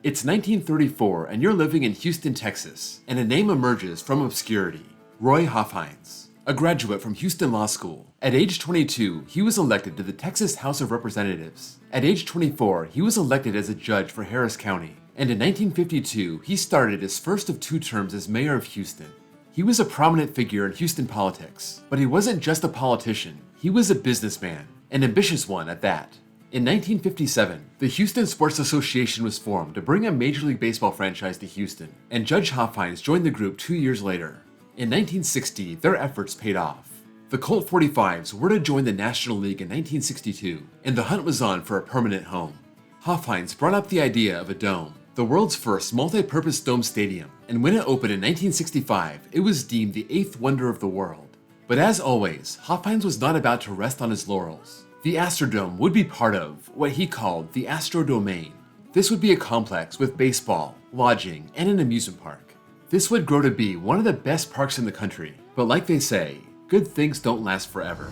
It's 1934 and you're living in Houston, Texas, and a name emerges from obscurity: Roy Hofheinz. A graduate from Houston Law School, at age 22, he was elected to the Texas House of Representatives. At age 24, he was elected as a judge for Harris County, and in 1952, he started his first of 2 terms as mayor of Houston. He was a prominent figure in Houston politics, but he wasn't just a politician, he was a businessman, an ambitious one at that. In 1957, the Houston Sports Association was formed to bring a Major League Baseball franchise to Houston, and Judge Hofheinz joined the group 2 years later. In 1960, their efforts paid off. The Colt 45s were to join the National League in 1962, and the hunt was on for a permanent home. Hofheinz brought up the idea of a dome, the world's first multi-purpose dome stadium, and when it opened in 1965, it was deemed the 8th wonder of the world. But as always, Hofheinz was not about to rest on his laurels. The Astrodome would be part of what he called the Astrodomain. This would be a complex with baseball, lodging, and an amusement park. This would grow to be one of the best parks in the country, but like they say, good things don't last forever.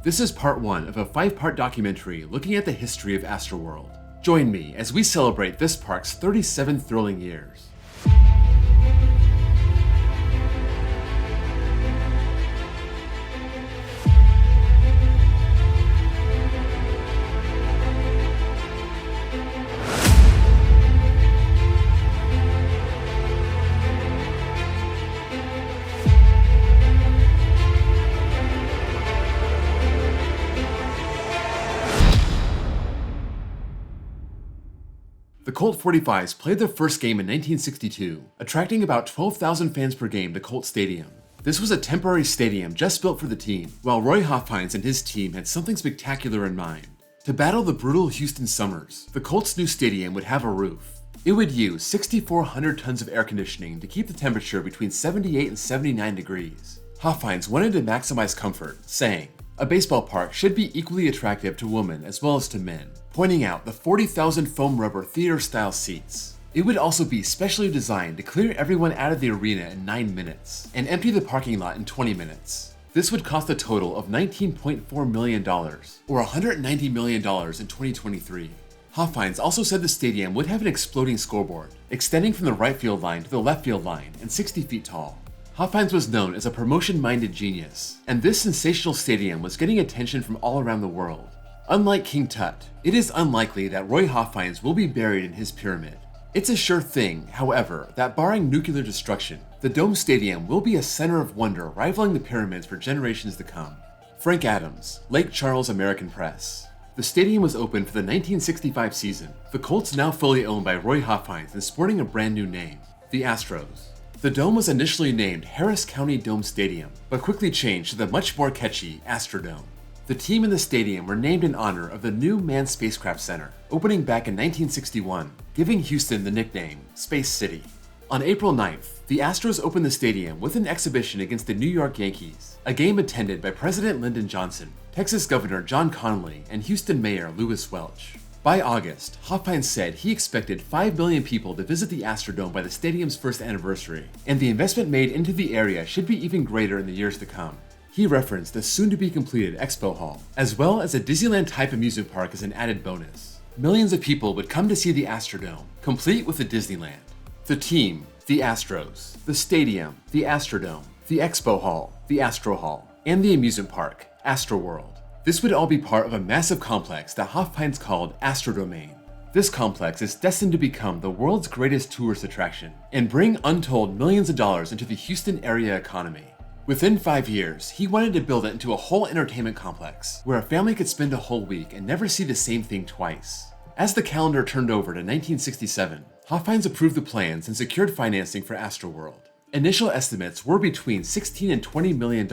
This is part 1 of a 5-part documentary looking at the history of Astroworld. Join me as we celebrate this park's 37 thrilling years. The Colt 45s played their first game in 1962, attracting about 12,000 fans per game to Colt Stadium. This was a temporary stadium just built for the team, while Roy Hofheinz and his team had something spectacular in mind. To battle the brutal Houston summers, the Colts' new stadium would have a roof. It would use 6,400 tons of air conditioning to keep the temperature between 78 and 79 degrees. Hofheinz wanted to maximize comfort, saying, "A baseball park should be equally attractive to women as well as to men," pointing out the 40,000 foam rubber theater-style seats. It would also be specially designed to clear everyone out of the arena in 9 minutes and empty the parking lot in 20 minutes. This would cost a total of $19.4 million, or $190 million in 2023. Hofheinz also said the stadium would have an exploding scoreboard, extending from the right field line to the left field line and 60 feet tall. Hofheinz was known as a promotion-minded genius, and this sensational stadium was getting attention from all around the world. Unlike King Tut, it is unlikely that Roy Hofheinz will be buried in his pyramid. It's a sure thing, however, that barring nuclear destruction, the Dome Stadium will be a center of wonder rivaling the pyramids for generations to come. Frank Adams, Lake Charles American Press. The stadium was opened for the 1965 season. The Colts, now fully owned by Roy Hofheinz and sporting a brand new name, the Astros. The dome was initially named Harris County Dome Stadium, but quickly changed to the much more catchy Astrodome. The team and the stadium were named in honor of the new Manned Spacecraft Center, opening back in 1961, giving Houston the nickname Space City. On April 9th, the Astros opened the stadium with an exhibition against the New York Yankees, a game attended by President Lyndon Johnson, Texas Governor John Connally, and Houston Mayor Lewis Welch. By August, Hofheinz said he expected 5 million people to visit the Astrodome by the stadium's first anniversary, and the investment made into the area should be even greater in the years to come. He referenced the soon-to-be-completed Expo Hall, as well as a Disneyland-type amusement park as an added bonus. Millions of people would come to see the Astrodome, complete with the Disneyland. The team, the Astros, the stadium, the Astrodome, the Expo Hall, the Astro Hall, and the amusement park, Astroworld. This would all be part of a massive complex that Hofheinz called Astrodomain. This complex is destined to become the world's greatest tourist attraction and bring untold millions of dollars into the Houston area economy. Within 5 years, he wanted to build it into a whole entertainment complex where a family could spend a whole week and never see the same thing twice. As the calendar turned over to 1967, Hofheinz approved the plans and secured financing for Astroworld. Initial estimates were between $16 and $20 million,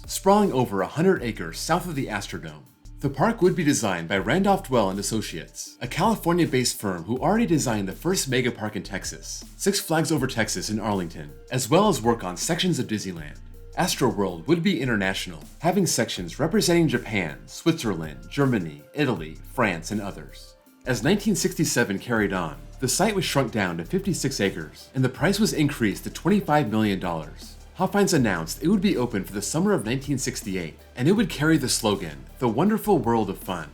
sprawling over 100 acres south of the Astrodome. The park would be designed by Randolph Dwell and Associates, a California-based firm who already designed the first mega park in Texas, Six Flags Over Texas in Arlington, as well as work on sections of Disneyland. Astroworld would be international, having sections representing Japan, Switzerland, Germany, Italy, France, and others. As 1967 carried on, the site was shrunk down to 56 acres, and the price was increased to $25 million. Hofheinz announced it would be open for the summer of 1968, and it would carry the slogan, "The Wonderful World of Fun."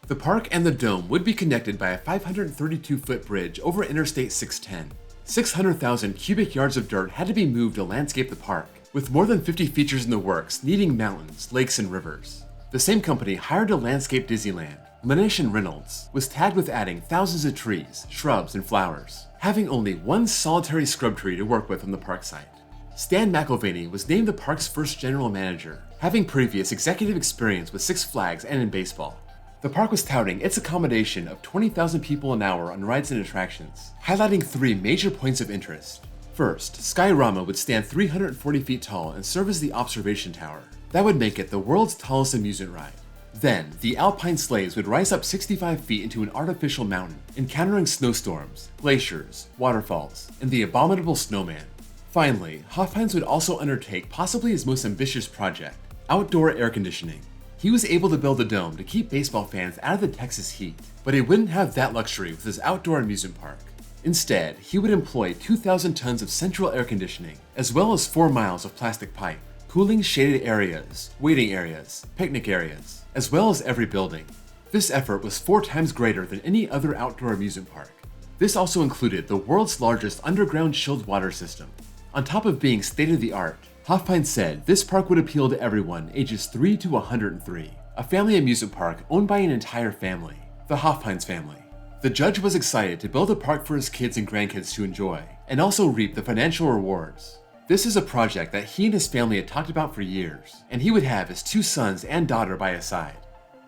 The park and the dome would be connected by a 532-foot bridge over Interstate 610. 600,000 cubic yards of dirt had to be moved to landscape the park, with more than 50 features in the works needing mountains, lakes, and rivers. The same company hired to landscape Disneyland. Lanish & Reynolds was tagged with adding thousands of trees, shrubs, and flowers, having only one solitary scrub tree to work with on the park site. Stan McIlvaney was named the park's first general manager, having previous executive experience with Six Flags and in baseball. The park was touting its accommodation of 20,000 people an hour on rides and attractions, highlighting 3 major points of interest. First, Skyrama would stand 340 feet tall and serve as the observation tower. That would make it the world's tallest amusement ride. Then, the Alpine sleighs would rise up 65 feet into an artificial mountain, encountering snowstorms, glaciers, waterfalls, and the abominable snowman. Finally, Hofheinz would also undertake possibly his most ambitious project, outdoor air conditioning. He was able to build a dome to keep baseball fans out of the Texas heat, but he wouldn't have that luxury with his outdoor amusement park. Instead, he would employ 2,000 tons of central air conditioning, as well as 4 miles of plastic pipe, cooling shaded areas, waiting areas, picnic areas, as well as every building. This effort was 4 times greater than any other outdoor amusement park. This also included the world's largest underground chilled water system. On top of being state-of-the-art, Hofheinz said this park would appeal to everyone ages 3 to 103, a family amusement park owned by an entire family, the Hofheinz family. The judge was excited to build a park for his kids and grandkids to enjoy, and also reap the financial rewards. This is a project that he and his family had talked about for years, and he would have his 2 sons and daughter by his side.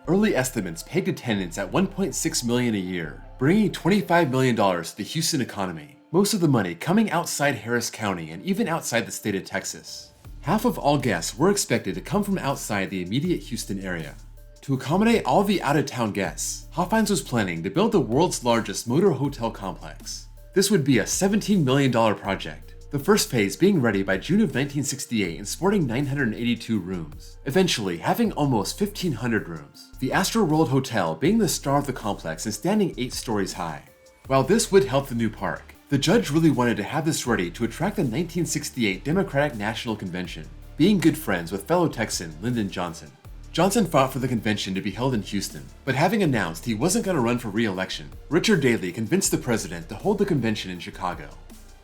Early estimates pegged attendance at $1.6 million a year, bringing $25 million to the Houston economy, most of the money coming outside Harris County and even outside the state of Texas. Half of all guests were expected to come from outside the immediate Houston area. To accommodate all the out-of-town guests, Hofheinz was planning to build the world's largest motor hotel complex. This would be a $17 million project, the first phase being ready by June of 1968 and sporting 982 rooms, eventually having almost 1,500 rooms, the Astroworld Hotel being the star of the complex and standing 8 stories high. While this would help the new park, the judge really wanted to have this ready to attract the 1968 Democratic National Convention, being good friends with fellow Texan Lyndon Johnson. Johnson fought for the convention to be held in Houston, but having announced he wasn't going to run for re-election, Richard Daley convinced the president to hold the convention in Chicago.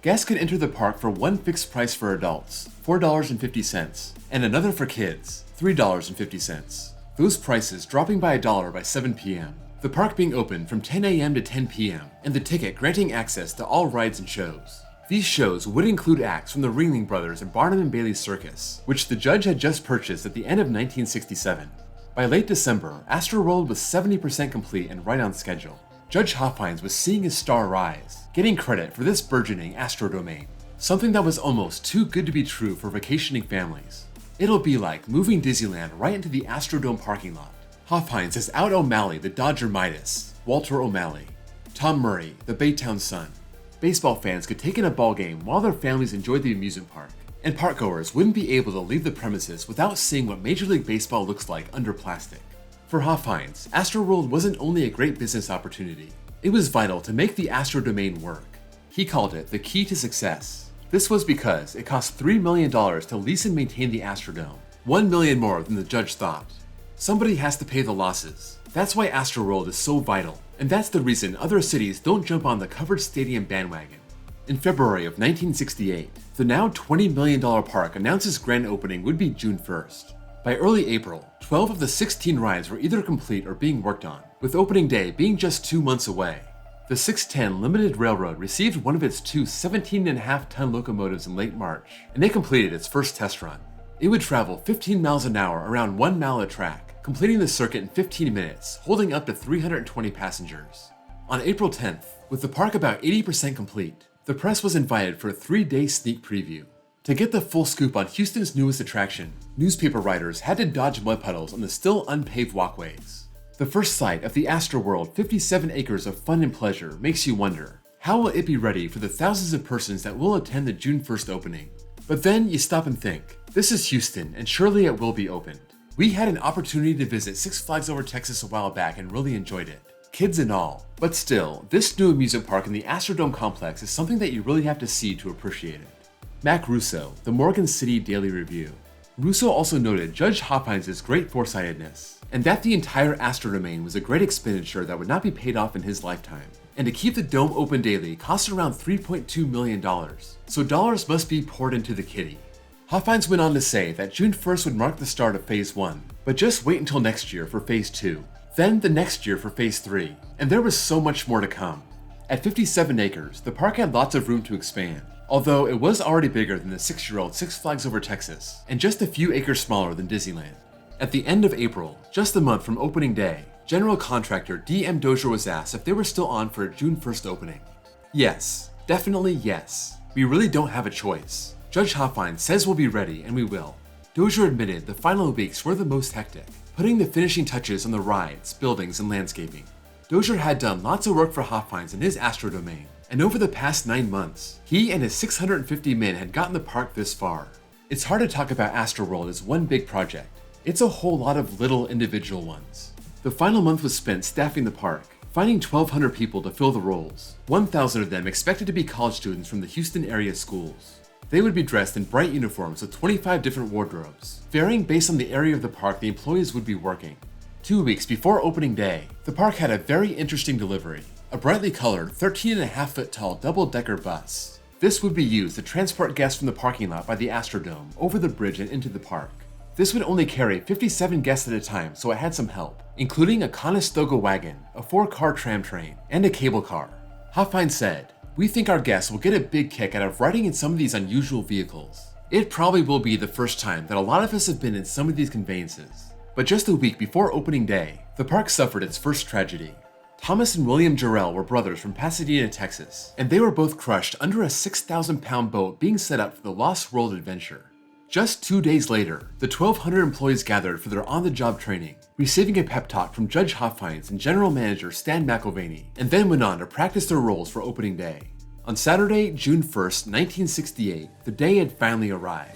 Guests could enter the park for one fixed price for adults, $4.50, and another for kids, $3.50. Those prices dropping by $1 by 7 p.m. The park being open from 10 a.m. to 10 p.m., and the ticket granting access to all rides and shows. These shows would include acts from the Ringling Brothers and Barnum and Bailey Circus, which the judge had just purchased at the end of 1967. By late December, Astroworld was 70% complete and right on schedule. Judge Hofheinz was seeing his star rise, getting credit for this burgeoning Astrodomain, something that was almost too good to be true for vacationing families. It'll be like moving Disneyland right into the Astrodome parking lot. Hofheinz has out O'Malley the Dodger Midas, Walter O'Malley, Tom Murray, the Baytown Sun. Baseball fans could take in a ball game while their families enjoyed the amusement park, and parkgoers wouldn't be able to leave the premises without seeing what Major League Baseball looks like under plastic. For Hofheinz, Astroworld wasn't only a great business opportunity, it was vital to make the Astrodomain work. He called it the key to success. This was because it cost $3 million to lease and maintain the Astrodome, $1 million more than the judge thought. Somebody has to pay the losses. That's why Astroworld is so vital, and that's the reason other cities don't jump on the covered stadium bandwagon. In February of 1968, the now $20 million park announced its grand opening would be June 1st. By early April, 12 of the 16 rides were either complete or being worked on, with opening day being just 2 months away. The 610 Limited Railroad received one of its 2 17.5-ton locomotives in late March, and they completed its first test run. It would travel 15 miles an hour around 1 mile of track, completing the circuit in 15 minutes, holding up to 320 passengers. On April 10th, with the park about 80% complete, the press was invited for a 3-day sneak preview. To get the full scoop on Houston's newest attraction, newspaper writers had to dodge mud puddles on the still unpaved walkways. The first sight of the Astroworld 57 acres of fun and pleasure makes you wonder, how will it be ready for the thousands of persons that will attend the June 1st opening? But then you stop and think, this is Houston and surely it will be opened. We had an opportunity to visit Six Flags Over Texas a while back and really enjoyed it, kids and all. But still, this new amusement park in the Astrodome complex is something that you really have to see to appreciate it. Mac Russo, the Morgan City Daily Review. Russo also noted Judge Hopkins' great foresightedness, and that the entire Astrodomain was a great expenditure that would not be paid off in his lifetime. And to keep the dome open daily cost around $3.2 million, so dollars must be poured into the kitty. Hopkins went on to say that June 1st would mark the start of Phase 1, but just wait until next year for Phase 2, then the next year for Phase 3, and there was so much more to come. At 57 acres, the park had lots of room to expand, although it was already bigger than the 6-year-old Six Flags Over Texas, and just a few acres smaller than Disneyland. At the end of April, just a month from opening day, general contractor DM Dozier was asked if they were still on for a June 1st opening. Yes, definitely yes. We really don't have a choice. Judge Hopkins says we'll be ready, and we will. Dozier admitted the final weeks were the most hectic, putting the finishing touches on the rides, buildings, and landscaping. Dozier had done lots of work for Hopkins in his Astrodomain, and over the past 9 months, he and his 650 men had gotten the park this far. It's hard to talk about Astroworld as one big project. It's a whole lot of little individual ones. The final month was spent staffing the park, finding 1,200 people to fill the roles, 1,000 of them expected to be college students from the Houston area schools. They would be dressed in bright uniforms with 25 different wardrobes, varying based on the area of the park the employees would be working. 2 weeks before opening day, the park had a very interesting delivery, a brightly colored 13.5-foot tall double-decker bus. This would be used to transport guests from the parking lot by the Astrodome over the bridge and into the park. This would only carry 57 guests at a time, so it had some help, including a Conestoga wagon, a 4-car tram train, and a cable car. Hopkins said, "We think our guests will get a big kick out of riding in some of these unusual vehicles. It probably will be the first time that a lot of us have been in some of these conveyances." But just a week before opening day, the park suffered its first tragedy. Thomas and William Jarrell were brothers from Pasadena, Texas, and they were both crushed under a 6,000-pound boat being set up for the Lost World adventure. Just 2 days later, the 1,200 employees gathered for their on-the-job training, receiving a pep talk from Judge Hopkins and General Manager Stan McIlvaney, and then went on to practice their roles for opening day. On Saturday, June 1st, 1968, the day had finally arrived.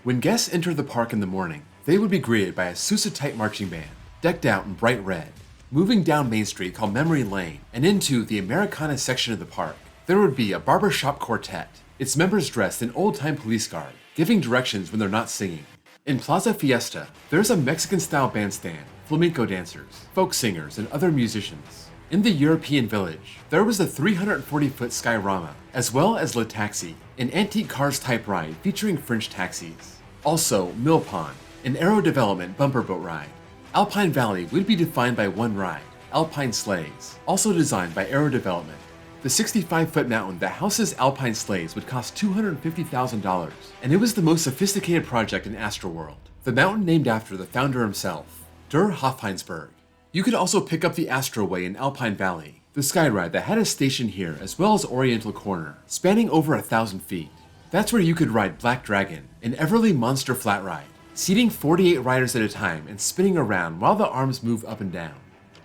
When guests entered the park in the morning, they would be greeted by a Sousa-type marching band, decked out in bright red. Moving down Main Street called Memory Lane and into the Americana section of the park, there would be a barbershop quartet, its members dressed in old-time police garb, giving directions when they're not singing. In Plaza Fiesta, there's a Mexican-style bandstand, flamenco dancers, folk singers, and other musicians. In the European Village, there was the 340-foot Skyrama, as well as Le Taxi, an antique cars-type ride featuring French taxis. Also, Mill Pond, an aero development bumper boat ride. Alpine Valley would be defined by one ride, Alpine Sleighs, also designed by Aero Development. The 65-foot mountain that houses Alpine Sleighs would cost $250,000, and it was the most sophisticated project in Astroworld. The mountain named after the founder himself, Der Hofheinsberg. You could also pick up the Astroway in Alpine Valley, the skyride that had a station here as well as Oriental Corner, spanning over 1,000 feet. That's where you could ride Black Dragon, an Everly monster flat ride, seating 48 riders at a time and spinning around while the arms move up and down.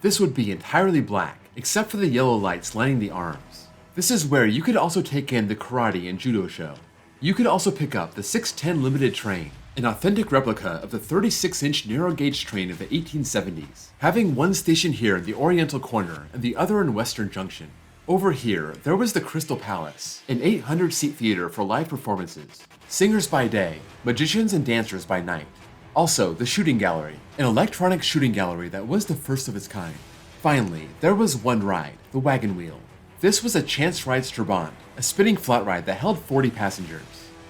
This would be entirely black, except for the yellow lights lining the arms. This is where you could also take in the karate and judo show. You could also pick up the 610 Limited train, an authentic replica of the 36-inch narrow-gauge train of the 1870s, having one station here in the Oriental Corner and the other in Western Junction. Over here, there was the Crystal Palace, an 800-seat theater for live performances, singers by day, magicians and dancers by night. Also, the Shooting Gallery, an electronic shooting gallery that was the first of its kind. Finally, there was one ride, the Wagon Wheel. This was a chance ride Strabant, a spinning flat ride that held 40 passengers.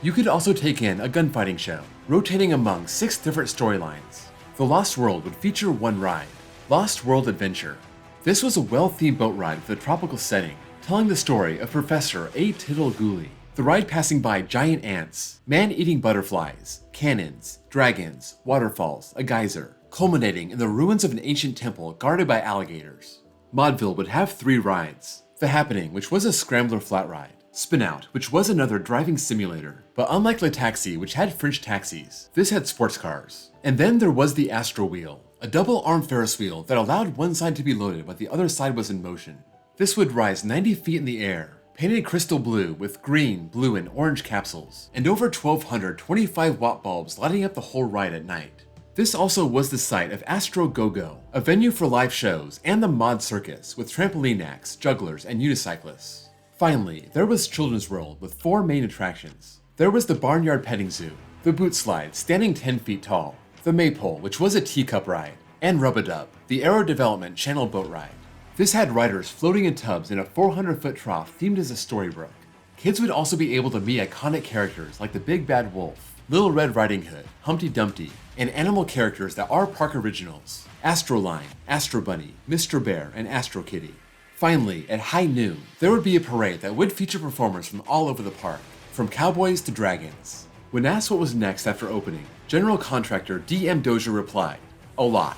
You could also take in a gunfighting show, rotating among 6 different storylines. The Lost World would feature one ride, Lost World Adventure. This was a well-themed boat ride with a tropical setting, telling the story of Professor A. Tittle Gooley. The ride passing by giant ants, man-eating butterflies, cannons, dragons, waterfalls, a geyser, culminating in the ruins of an ancient temple guarded by alligators. Modville would have 3 rides. The Happening, which was a scrambler flat ride. Spin Out, which was another driving simulator, but unlike Le Taxi, which had French taxis, this had sports cars. And then there was the Astrowheel, a double-arm Ferris wheel that allowed one side to be loaded but the other side was in motion. This would rise 90 feet in the air, painted crystal blue with green, blue, and orange capsules, and over 1,200 25-watt bulbs lighting up the whole ride at night. This also was the site of Astro Go-Go, a venue for live shows, and the Mod Circus with trampoline acts, jugglers, and unicyclists. Finally, there was Children's World with 4 main attractions. There was the Barnyard Petting Zoo, the Boot Slide standing 10 feet tall, the Maypole, which was a teacup ride, and Rub-a-Dub, the Aero Development Channel boat ride. This had riders floating in tubs in a 400-foot trough themed as a storybook. Kids would also be able to meet iconic characters like the Big Bad Wolf, Little Red Riding Hood, Humpty Dumpty, and animal characters that are park originals: Astroline, Astro Bunny, Mr. Bear, and Astro Kitty. Finally, at high noon, there would be a parade that would feature performers from all over the park, from cowboys to dragons. When asked what was next after opening, general contractor D.M. Dozier replied, "A lot.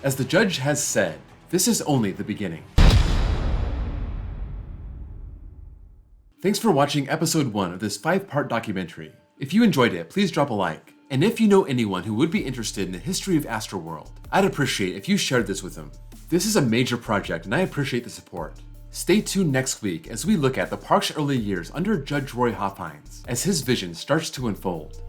As the judge has said, this is only the beginning." Thanks for watching episode 1 of this 5-part documentary. If you enjoyed it, please drop a like. And if you know anyone who would be interested in the history of Astroworld, I'd appreciate if you shared this with them. This is a major project and I appreciate the support. Stay tuned next week as we look at the park's early years under Judge Roy Hofheinz as his vision starts to unfold.